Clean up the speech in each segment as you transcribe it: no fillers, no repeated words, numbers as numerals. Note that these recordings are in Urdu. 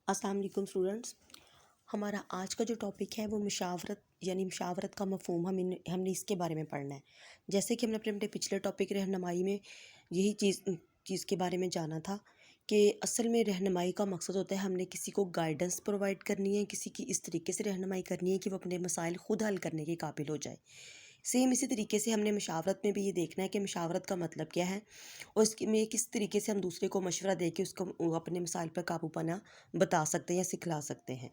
السلام علیکم اسٹوڈنٹس. ہمارا آج کا جو ٹاپک ہے وہ مشاورت یعنی مشاورت کا مفہوم ہم نے اس کے بارے میں پڑھنا ہے. جیسے کہ ہم نے اپنے پچھلے ٹاپک رہنمائی میں یہی چیز کے بارے میں جانا تھا کہ اصل میں رہنمائی کا مقصد ہوتا ہے ہم نے کسی کو گائیڈنس پرووائڈ کرنی ہے، کسی کی اس طریقے سے رہنمائی کرنی ہے کہ وہ اپنے مسائل خود حل کرنے کے قابل ہو جائے. سیم اسی طریقے سے ہم نے مشاورت میں بھی یہ دیکھنا ہے کہ مشاورت کا مطلب کیا ہے اور اس میں کس طریقے سے ہم دوسرے کو مشورہ دے کے اس کو اپنے مسائل پر قابو پانا بتا سکتے ہیں یا سکھلا سکتے ہیں.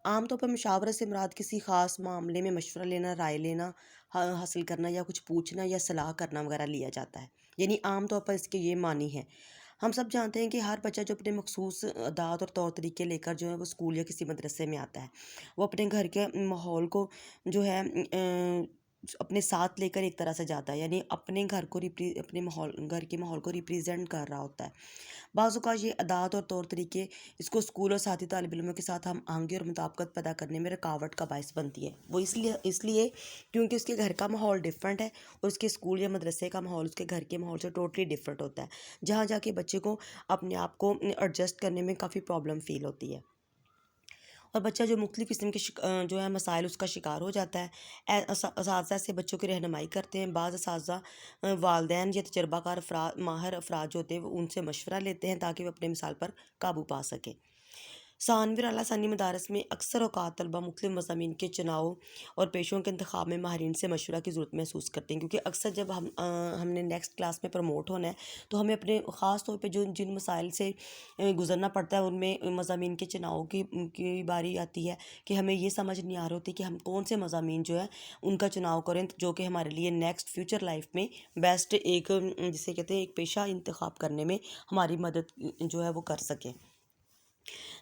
عام طور پر مشاورت سے مراد کسی خاص معاملے میں مشورہ لینا، رائے لینا، حاصل کرنا یا کچھ پوچھنا یا صلاح کرنا وغیرہ لیا جاتا ہے. یعنی عام طور پر اس کے یہ معنی ہے. ہم سب جانتے ہیں کہ ہر بچہ جو اپنے مخصوص عادات اور طور طریقے لے کر جو ہے وہ اسکول یا کسی مدرسے میں آتا ہے، وہ اپنے گھر کے ماحول کو جو ہے اپنے ساتھ لے کر ایک طرح سے جاتا ہے، یعنی اپنے گھر کو اپنے گھر کے ماحول کو ریپریزنٹ کر رہا ہوتا ہے. بعض اوقات یہ عادات اور طور طریقے اس کو اسکول اور ساتھی طالب علموں کے ساتھ ہم آہنگی اور مطابقت پیدا کرنے میں رکاوٹ کا باعث بنتی ہے. وہ اس لیے کیونکہ اس کے گھر کا ماحول ڈیفرنٹ ہے اور اس کے اسکول یا مدرسے کا ماحول اس کے گھر کے ماحول سے ٹوٹلی ڈیفرنٹ ہوتا ہے، جہاں جا کے بچے کو اپنے آپ کو ایڈجسٹ کرنے میں کافی پرابلم فیل ہوتی ہے اور بچہ جو مختلف قسم کے جو ہے مسائل اس کا شکار ہو جاتا ہے. اساتذہ سے بچوں کی رہنمائی کرتے ہیں. بعض اساتذہ والدین یا تجربہ کار ماہر افراد جو ہوتے ہیں وہ ان سے مشورہ لیتے ہیں تاکہ وہ اپنے مثال پر قابو پا سکیں. ثانوی اور اعلیٰ ثانوی مدارس میں اکثر اوقات طلبہ مختلف مضامین کے چناؤ اور پیشوں کے انتخاب میں ماہرین سے مشورہ کی ضرورت محسوس کرتے ہیں، کیونکہ اکثر جب ہم نے نیکسٹ کلاس میں پروموٹ ہونا ہے تو ہمیں اپنے خاص طور پہ جن مسائل سے گزرنا پڑتا ہے ان میں مضامین کے چناؤ کی باری آتی ہے کہ ہمیں یہ سمجھ نہیں آ رہی ہوتی کہ ہم کون سے مضامین جو ہے ان کا چناؤ کریں جو کہ ہمارے لیے نیکسٹ فیوچر لائف میں بیسٹ ایک جسے کہتے ہیں ایک پیشہ انتخاب کرنے میں ہماری مدد جو ہے وہ کر سکیں.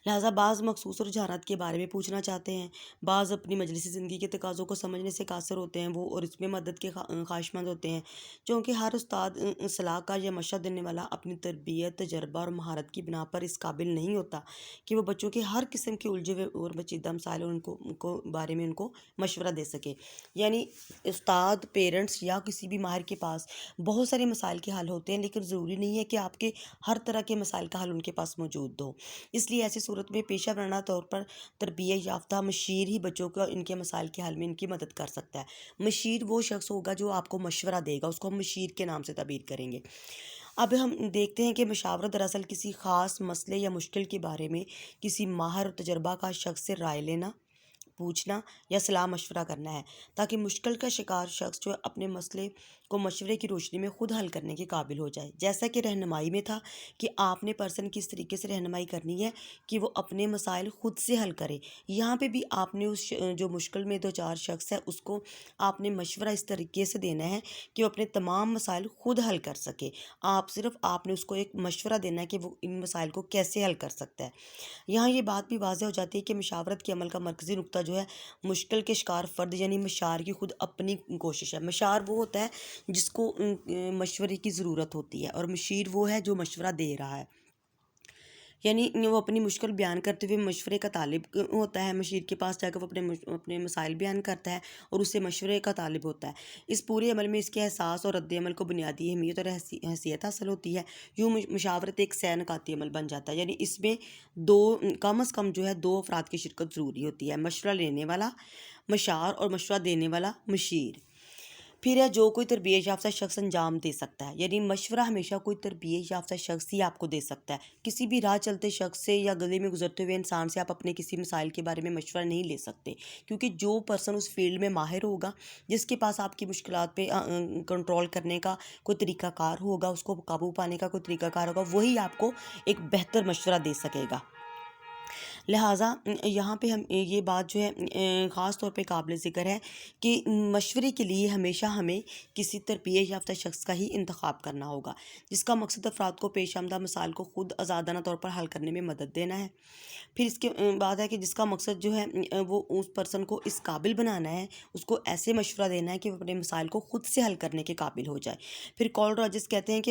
لہٰذا بعض مخصوص رجحانات کے بارے میں پوچھنا چاہتے ہیں. بعض اپنی مجلسی زندگی کے تقاضوں کو سمجھنے سے قاصر ہوتے ہیں وہ اور اس میں مدد کے خواہش مند ہوتے ہیں. چونکہ ہر استاد صلاح کا یا مشورہ دینے والا اپنی تربیت، تجربہ اور مہارت کی بنا پر اس قابل نہیں ہوتا کہ وہ بچوں کے ہر قسم کے الجھے ہوئے اور پیچیدہ مسائل اور ان کو بارے میں ان کو مشورہ دے سکے. یعنی استاد، پیرنٹس یا کسی بھی ماہر کے پاس بہت سارے مسائل کے حل ہوتے ہیں، لیکن ضروری نہیں ہے کہ آپ کے ہر طرح کے مسائل کا حل ان کے پاس موجود ہو. اس لیے ایسی صورت میں پیشہ ورانہ طور پر تربیت یافتہ مشیر ہی بچوں کو ان کے مسائل کے حل میں ان کی مدد کر سکتا ہے. مشیر وہ شخص ہوگا جو آپ کو مشورہ دے گا، اس کو ہم مشیر کے نام سے تعبیر کریں گے. اب ہم دیکھتے ہیں کہ مشاورت دراصل کسی خاص مسئلے یا مشکل کے بارے میں کسی ماہر اور تجربہ کا شخص سے رائے لینا، پوچھنا یا صلاح مشورہ کرنا ہے تاکہ مشکل کا شکار شخص جو اپنے مسئلے کو مشورے کی روشنی میں خود حل کرنے کے قابل ہو جائے. جیسا کہ رہنمائی میں تھا کہ آپ نے پرسن کی اس طریقے سے رہنمائی کرنی ہے کہ وہ اپنے مسائل خود سے حل کرے. یہاں پہ بھی آپ نے اس جو مشکل میں دو چار شخص ہے اس کو آپ نے مشورہ اس طریقے سے دینا ہے کہ وہ اپنے تمام مسائل خود حل کر سکے. آپ نے اس کو ایک مشورہ دینا ہے کہ وہ ان مسائل کو کیسے حل کر سکتا ہے. یہاں یہ بات بھی واضح ہو جاتی ہے کہ مشاورت کے عمل کا مرکزی نقطہ جو ہے مشکل کے شکار فرد یعنی مشار کی خود اپنی کوشش ہے. مشار وہ ہوتا ہے جس کو مشورے کی ضرورت ہوتی ہے اور مشیر وہ ہے جو مشورہ دے رہا ہے. یعنی وہ اپنی مشکل بیان کرتے ہوئے مشورے کا طالب ہوتا ہے. مشیر کے پاس جا کر وہ اپنے مسائل بیان کرتا ہے اور اس سے مشورے کا طالب ہوتا ہے. اس پورے عمل میں اس کے احساس اور رد عمل کو بنیادی اہمیت اور حیثیت حاصل ہوتی ہے. یوں مشاورت ایک سہ نکاتی عمل بن جاتا ہے. یعنی اس میں کم از کم جو ہے دو افراد کی شرکت ضروری ہوتی ہے، مشورہ لینے والا مشار اور مشورہ دینے والا مشیر. پھر ہے جو کوئی تربیت یافتہ شخص انجام دے سکتا ہے. یعنی مشورہ ہمیشہ کوئی تربیت یافتہ شخص ہی آپ کو دے سکتا ہے. کسی بھی راہ چلتے شخص سے یا گلی میں گزرتے ہوئے انسان سے آپ اپنے کسی مسائل کے بارے میں مشورہ نہیں لے سکتے، کیونکہ جو پرسن اس فیلڈ میں ماہر ہوگا، جس کے پاس آپ کی مشکلات پہ کنٹرول کرنے کا کوئی طریقہ کار ہوگا، اس کو قابو پانے کا کوئی طریقہ کار ہوگا، وہی آپ کو ایک بہتر مشورہ دے سکے گا. لہٰذا یہاں پہ ہم یہ بات جو ہے خاص طور پہ قابل ذکر ہے کہ مشورے کے لیے ہمیشہ ہمیں کسی تربیت یافتہ شخص کا ہی انتخاب کرنا ہوگا جس کا مقصد افراد کو پیش آمدہ مسائل کو خود آزادانہ طور پر حل کرنے میں مدد دینا ہے. پھر اس کے بعد ہے کہ جس کا مقصد جو ہے وہ اس پرسن کو اس قابل بنانا ہے، اس کو ایسے مشورہ دینا ہے کہ وہ اپنے مسائل کو خود سے حل کرنے کے قابل ہو جائے. پھر کارل راجرز کہتے ہیں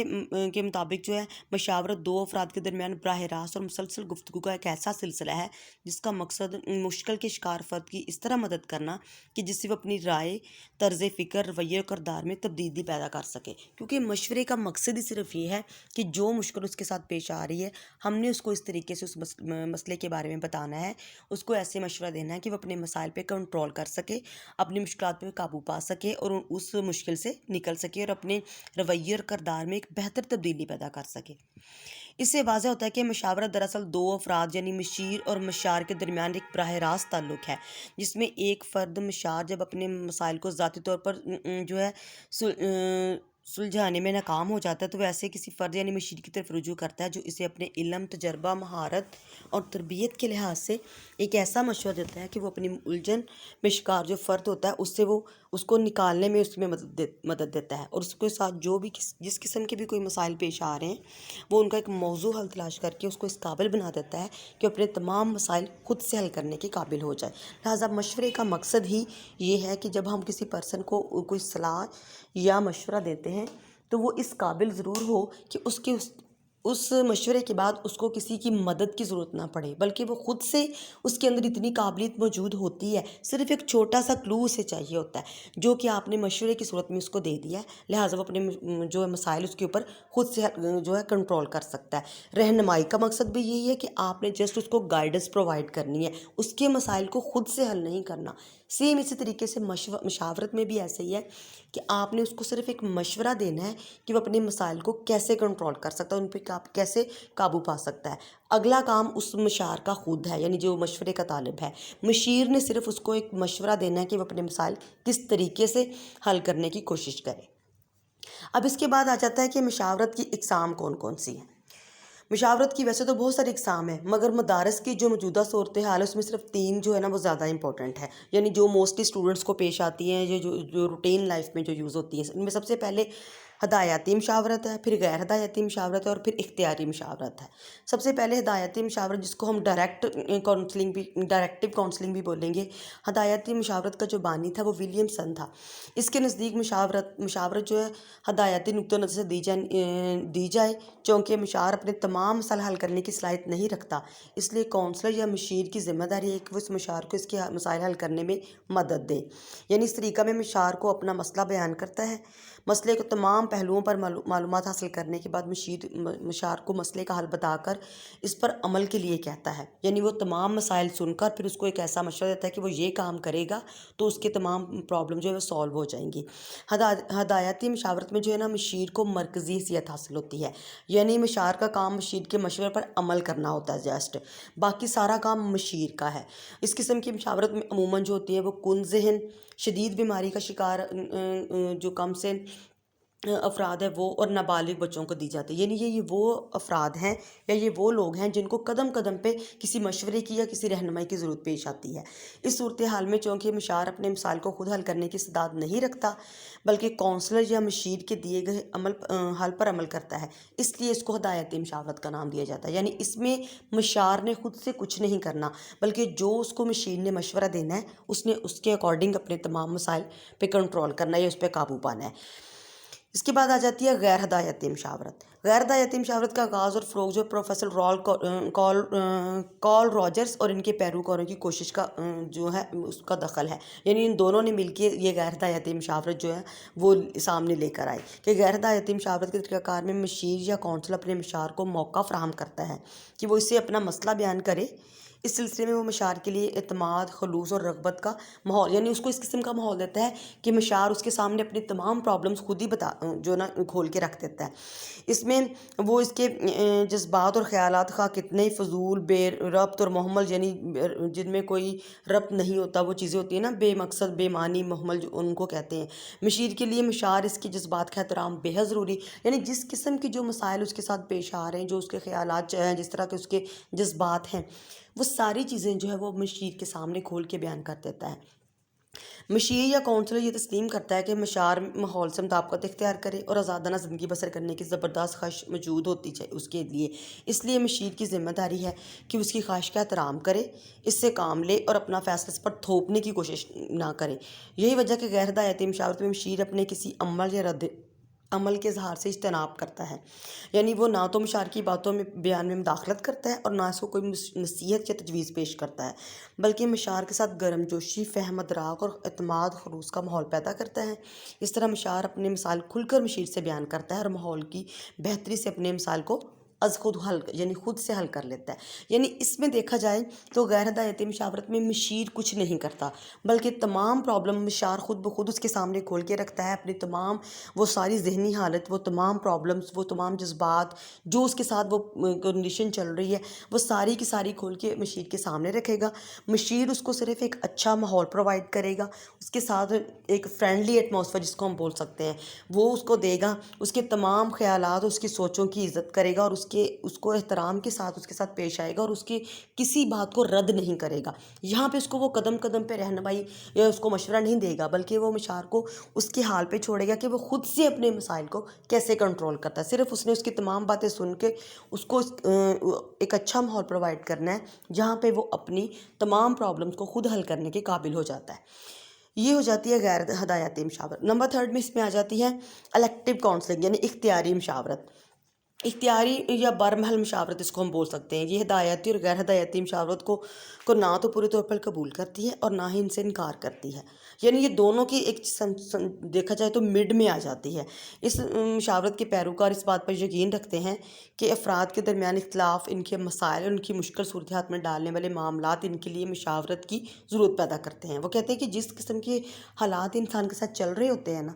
کہ مطابق جو ہے مشاورت دو افراد کے درمیان براہ راست اور مسلسل گفتگو کا ایک ایسا سلسلہ ہے ہے جس کا مقصد مشکل کے شکار فرد کی اس طرح مدد کرنا کہ جس سے وہ اپنی رائے، طرز فکر، رویے اور کردار میں تبدیلی پیدا کر سکے، کیونکہ مشورے کا مقصد ہی صرف یہ ہے کہ جو مشکل اس کے ساتھ پیش آ رہی ہے ہم نے اس کو اس طریقے سے اس مسئلے کے بارے میں بتانا ہے، اس کو ایسے مشورہ دینا ہے کہ وہ اپنے مسائل پہ کنٹرول کر سکے، اپنی مشکلات پہ قابو پا سکے اور اس مشکل سے نکل سکے اور اپنے رویے اور کردار میں ایک بہتر تبدیلی پیدا کر سکے۔ اس سے واضح ہوتا ہے کہ مشاورت دراصل دو افراد یعنی مشیر اور مشار کے درمیان ایک براہ راست تعلق ہے، جس میں ایک فرد مشار جب اپنے مسائل کو ذاتی طور پر جو ہے سلجھانے میں ناکام ہو جاتا ہے تو وہ ایسے کسی فرد یعنی مشیر کی طرف رجوع کرتا ہے جو اسے اپنے علم، تجربہ، مہارت اور تربیت کے لحاظ سے ایک ایسا مشورہ دیتا ہے کہ وہ اپنی الجھن میں شکار جو فرد ہوتا ہے اس سے وہ اس کو نکالنے میں اس میں مدد دیتا ہے، اور اس کے ساتھ جو بھی جس قسم کے بھی کوئی مسائل پیش آ رہے ہیں وہ ان کا ایک موضوع حل تلاش کر کے اس کو اس قابل بنا دیتا ہے کہ اپنے تمام مسائل خود سے حل کرنے کے قابل ہو جائے۔ لہٰذا مشورے کا مقصد ہی یہ ہے کہ جب ہم کسی پرسن کو کوئی صلاح یا مشورہ دیتے ہیں تو وہ اس قابل ضرور ہو کہ اس مشورے کے بعد اس کو کسی کی مدد کی ضرورت نہ پڑے، بلکہ وہ خود سے اس کے اندر اتنی قابلیت موجود ہوتی ہے، صرف ایک چھوٹا سا کلو اسے چاہیے ہوتا ہے جو کہ آپ نے مشورے کی صورت میں اس کو دے دیا ہے، لہٰذا وہ اپنے جو ہے مسائل اس کے اوپر خود سے جو ہے کنٹرول کر سکتا ہے۔ رہنمائی کا مقصد بھی یہی ہے کہ آپ نے جسٹ اس کو گائیڈنس پرووائڈ کرنی ہے، اس کے مسائل کو خود سے حل نہیں کرنا۔ سیم اسی طریقے سے مشاورت میں بھی ایسے ہی ہے کہ آپ نے اس کو صرف ایک مشورہ دینا ہے کہ وہ اپنے مسائل کو کیسے کنٹرول کر سکتا ہے، ان پہ کیسے قابو پا سکتا ہے۔ اگلا کام اس مشار کا خود ہے، یعنی جو مشورے کا طالب ہے، مشیر نے صرف اس کو ایک مشورہ دینا ہے کہ وہ اپنے مسائل کس طریقے سے حل کرنے کی کوشش کرے۔ اب اس کے بعد آ جاتا ہے کہ مشاورت کی اقسام کون کون سی ہیں۔ مشاورت کی ویسے تو بہت ساری اقسام ہیں، مگر مدارس کی جو موجودہ صورتحال ہے اس میں صرف 3 جو ہے نا وہ زیادہ امپورٹنٹ ہے، یعنی جو موسٹلی اسٹوڈنٹس کو پیش آتی ہیں، جو روٹین لائف میں جو یوز ہوتی ہیں۔ ان میں سب سے پہلے ہدایاتی مشاورت ہے، پھر غیر ہدایاتی مشاورت ہے اور پھر اختیاری مشاورت ہے۔ سب سے پہلے ہدایاتی مشاورت، جس کو ہم ڈائریکٹیو کاؤنسلنگ بھی بولیں گے۔ ہدایاتی مشاورت کا جو بانی تھا وہ ولیمسن تھا۔ اس کے نزدیک مشاورت جو ہے ہدایاتی نقطہ نظر سے دی جائے، چونکہ مشار اپنے تمام مسائل حل کرنے کی صلاحیت نہیں رکھتا، اس لیے کونسلر یا مشیر کی ذمہ داری ہے کہ وہ اس مشار کو اس کے مسائل حل کرنے میں مدد دے۔ یعنی اس طریقہ میں مشار کو اپنا مسئلہ بیان کرتا ہے، مسئلے کو تمام پہلوؤں پر معلومات حاصل کرنے کے بعد مشار کو مسئلے کا حل بتا کر اس پر عمل کے لیے کہتا ہے، یعنی وہ تمام مسائل سن کر پھر اس کو ایک ایسا مشورہ دیتا ہے کہ وہ یہ کام کرے گا تو اس کے تمام پرابلم جو ہے وہ سالو ہو جائیں گی۔ ہدایاتی مشاورت میں جو ہے نا مشیر کو مرکزی حیثیت حاصل ہوتی ہے، یعنی مشار کا کام مشیر کے مشورے پر عمل کرنا ہوتا ہے جسٹ، باقی سارا کام مشیر کا ہے۔ اس قسم کی مشاورت میں عموماً جو ہوتی ہے وہ کن ذہن، شدید بیماری کا شکار جو کم سن افراد ہے وہ اور نابالغ بچوں کو دی جاتی ہے، یعنی یہ وہ افراد ہیں یا یہ وہ لوگ ہیں جن کو قدم قدم پہ کسی مشورے کی یا کسی رہنمائی کی ضرورت پیش آتی ہے۔ اس صورتحال میں چونکہ مشار اپنے مسائل کو خود حل کرنے کی استعداد نہیں رکھتا بلکہ کونسلر یا مشیر کے دیے گئے حل پر عمل کرتا ہے، اس لیے اس کو ہدایتی مشاورت کا نام دیا جاتا ہے۔ یعنی اس میں مشار نے خود سے کچھ نہیں کرنا بلکہ جو اس کو مشیر نے مشورہ دینا ہے اس نے اس کے اکارڈنگ اپنے تمام مسائل پہ کنٹرول کرنا ہے یا اس پہ قابو پانا ہے۔ اس کے بعد آ جاتی ہے غیر ہدایتی مشاورت۔ غیر ہدایتی مشاورت کا آغاز اور فروغ جو پروفیسر کارل راجرز اور ان کے پیروکاروں کی کوشش کا جو ہے اس کا دخل ہے، یعنی ان دونوں نے مل کے یہ غیر ہدایتی مشاورت جو ہے وہ سامنے لے کر آئی کہ غیر ہدایتی مشاورت کے طریقہ کار میں مشیر یا کونسل اپنے مشار کو موقع فراہم کرتا ہے کہ وہ اسے اپنا مسئلہ بیان کرے۔ اس سلسلے میں وہ مشار کے لیے اعتماد، خلوص اور رغبت کا ماحول، یعنی اس کو اس قسم کا ماحول دیتا ہے کہ مشار اس کے سامنے اپنی تمام پرابلمز خود ہی جو نا کھول کے رکھ دیتا ہے۔ اس میں وہ اس کے جذبات اور خیالات خواہ کتنے ہی فضول، بے ربط اور محمل، یعنی جن میں کوئی ربط نہیں ہوتا، وہ چیزیں ہوتی ہیں نا بے مقصد، بے معنی، محمل، جو ان کو کہتے ہیں۔ مشیر کے لیے مشار اس کے جذبات کا احترام بے حد ضروری، یعنی جس قسم کی جو مسائل اس کے ساتھ پیش آ رہے ہیں، جو اس کے خیالات ہیں، جس طرح کے اس کے جذبات ہیں، وہ ساری چیزیں جو ہے وہ مشیر کے سامنے کھول کے بیان کر دیتا ہے۔ مشیر یا کونسلر یہ تسلیم کرتا ہے کہ مشار ماحول سے مطابقت اختیار کرے اور آزادانہ زندگی بسر کرنے کی زبردست خواہش موجود ہوتی ہے اس کے لیے، اس لیے مشیر کی ذمہ داری ہے کہ اس کی خواہش کا احترام کرے، اس سے کام لے اور اپنا فیصلہ اس پر تھوپنے کی کوشش نہ کرے۔ یہی وجہ کہ غیر ہدایتی مشاورت میں مشیر اپنے کسی عمل یا عمل کے اظہار سے اجتناب کرتا ہے، یعنی وہ نہ تو مشاعر کی باتوں میں بیان میں مداخلت کرتا ہے اور نہ اس کو کوئی نصیحت یا تجویز پیش کرتا ہے، بلکہ مشاعر کے ساتھ گرم جوشی، فہم ادراک اور اعتماد خلوص کا ماحول پیدا کرتا ہے۔ اس طرح مشاعر اپنے مسائل کھل کر مشیر سے بیان کرتا ہے اور ماحول کی بہتری سے اپنے مسائل کو از خود حل یعنی خود سے حل کر لیتا ہے۔ یعنی اس میں دیکھا جائے تو غیر ہدایتی مشاورت میں مشیر کچھ نہیں کرتا، بلکہ تمام پرابلم مشاعر خود بخود اس کے سامنے کھول کے رکھتا ہے، اپنی تمام وہ ساری ذہنی حالت، وہ تمام پرابلمز، وہ تمام جذبات جو اس کے ساتھ وہ کنڈیشن چل رہی ہے، وہ ساری کی ساری کھول کے مشیر کے سامنے رکھے گا۔ مشیر اس کو صرف ایک اچھا ماحول پرووائڈ کرے گا، اس کے ساتھ ایک فرینڈلی ایٹماسفیئر جس کو ہم بول سکتے ہیں وہ اس کو دے گا، اس کے تمام خیالات، اس کی سوچوں کی عزت کرے گا اور اس کو احترام کے ساتھ اس کے ساتھ پیش آئے گا اور اس کی کسی بات کو رد نہیں کرے گا۔ یہاں پہ اس کو وہ قدم قدم پہ رہنمائی یا اس کو مشورہ نہیں دے گا، بلکہ وہ مشاعر کو اس کے حال پہ چھوڑے گا کہ وہ خود سے اپنے مسائل کو کیسے کنٹرول کرتا ہے۔ صرف اس نے اس کی تمام باتیں سن کے اس کو ایک اچھا ماحول پرووائڈ کرنا ہے جہاں پہ وہ اپنی تمام پرابلمس کو خود حل کرنے کے قابل ہو جاتا ہے۔ یہ ہو جاتی ہے غیر ہدایتی مشاورت۔ نمبر 3 میں اس میں آ جاتی ہے الیکٹیو کاؤنسلنگ، یعنی اختیاری مشاورت۔ اختیاری یا برمحل مشاورت اس کو ہم بول سکتے ہیں۔ یہ ہدایتی اور غیر ہدایتی مشاورت کو نہ تو پورے طور پر قبول کرتی ہے اور نہ ہی ان سے انکار کرتی ہے، یعنی یہ دونوں کی ایک دیکھا جائے تو مڈ میں آ جاتی ہے۔ اس مشاورت کے پیروکار اس بات پر یقین رکھتے ہیں کہ افراد کے درمیان اختلاف ان کے مسائل اور ان کی مشکل صورتحال میں ڈالنے والے معاملات ان کے لیے مشاورت کی ضرورت پیدا کرتے ہیں۔ وہ کہتے ہیں کہ جس قسم کے حالات انسان کے ساتھ چل رہے ہوتے ہیں نا،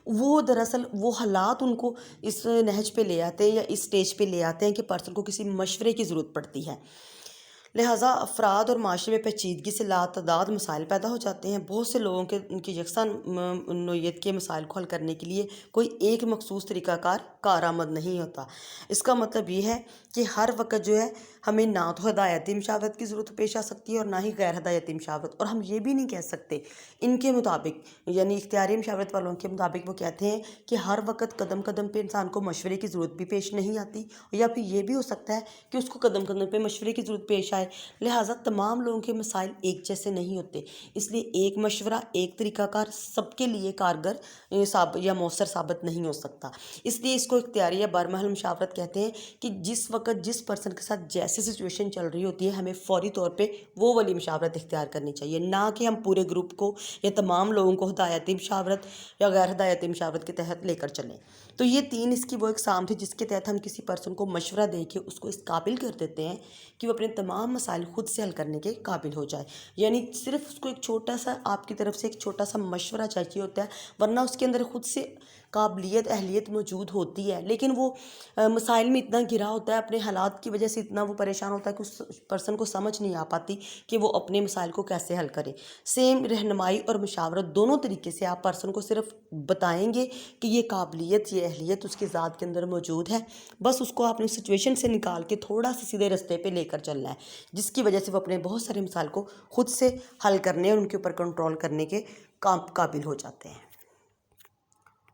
وہ دراصل وہ حالات ان کو اس نہج پہ لے آتے ہیں یا اس سٹیج پہ لے آتے ہیں کہ پرسن کو کسی مشورے کی ضرورت پڑتی ہے۔ لہٰذا افراد اور معاشرے میں پیچیدگی سے لاتعداد مسائل پیدا ہو جاتے ہیں۔ بہت سے لوگوں کے ان کی یکساں نوعیت کے مسائل کو حل کرنے کے لیے کوئی ایک مخصوص طریقہ کارآمد نہیں ہوتا۔ اس کا مطلب یہ ہے کہ ہر وقت جو ہے ہمیں نہ تو ہدایتی مشاورت کی ضرورت پیش آ سکتی ہے اور نہ ہی غیر ہدایتی مشاورت، اور ہم یہ بھی نہیں کہہ سکتے ان کے مطابق، یعنی اختیاری مشاورت والوں کے مطابق وہ کہتے ہیں کہ ہر وقت قدم قدم پہ انسان کو مشورے کی ضرورت بھی پیش نہیں آتی، یا پھر یہ بھی ہو سکتا ہے کہ اس کو قدم قدم پہ مشورے کی ضرورت پیش آئے۔ لہٰذا تمام لوگوں کے مسائل ایک جیسے نہیں ہوتے، اس لیے ایک مشورہ، ایک طریقہ کار سب کے لیے کارگر یا مؤثر ثابت نہیں ہو سکتا۔ اس لیے اس کو اختیاری یا برمحل مشاورت کہتے ہیں کہ جس وقت جس پرسن کے ساتھ جیسے سچویشن چل رہی ہوتی ہے ہمیں فوری طور پہ وہ والی مشاورت اختیار کرنی چاہیے، نہ کہ ہم پورے گروپ کو یا تمام لوگوں کو ہدایتی مشاورت یا غیر ہدایتی مشاورت کے تحت لے کر چلیں۔ تو یہ 3 اس کی وہ اقسام تھی جس کے تحت ہم کسی پرسن کو مشورہ دے کے اس کو اس قابل کر دیتے ہیں کہ وہ اپنے تمام مسائل خود سے حل کرنے کے قابل ہو جائے۔ یعنی صرف اس کو ایک چھوٹا سا آپ کی طرف سے ایک چھوٹا سا مشورہ چاہیے ہوتا ہے، ورنہ اس کے اندر خود سے قابلیت، اہلیت موجود ہوتی ہے، لیکن وہ مسائل میں اتنا گرا ہوتا ہے، اپنے حالات کی وجہ سے اتنا وہ پریشان ہوتا ہے کہ اس پرسن کو سمجھ نہیں آ پاتی کہ وہ اپنے مسائل کو کیسے حل کرے۔ سیم رہنمائی اور مشاورت دونوں طریقے سے آپ پرسن کو صرف بتائیں گے کہ یہ قابلیت، یہ اہلیت اس کی ذات کے اندر موجود ہے، بس اس کو اپنی سچویشن سے نکال کے تھوڑا سا سیدھے رستے پہ لے کر چلنا ہے، جس کی وجہ سے وہ اپنے بہت سارے مسائل کو خود سے حل کرنے اور ان کے اوپر کنٹرول کرنے کے قابل ہو جاتے ہیں۔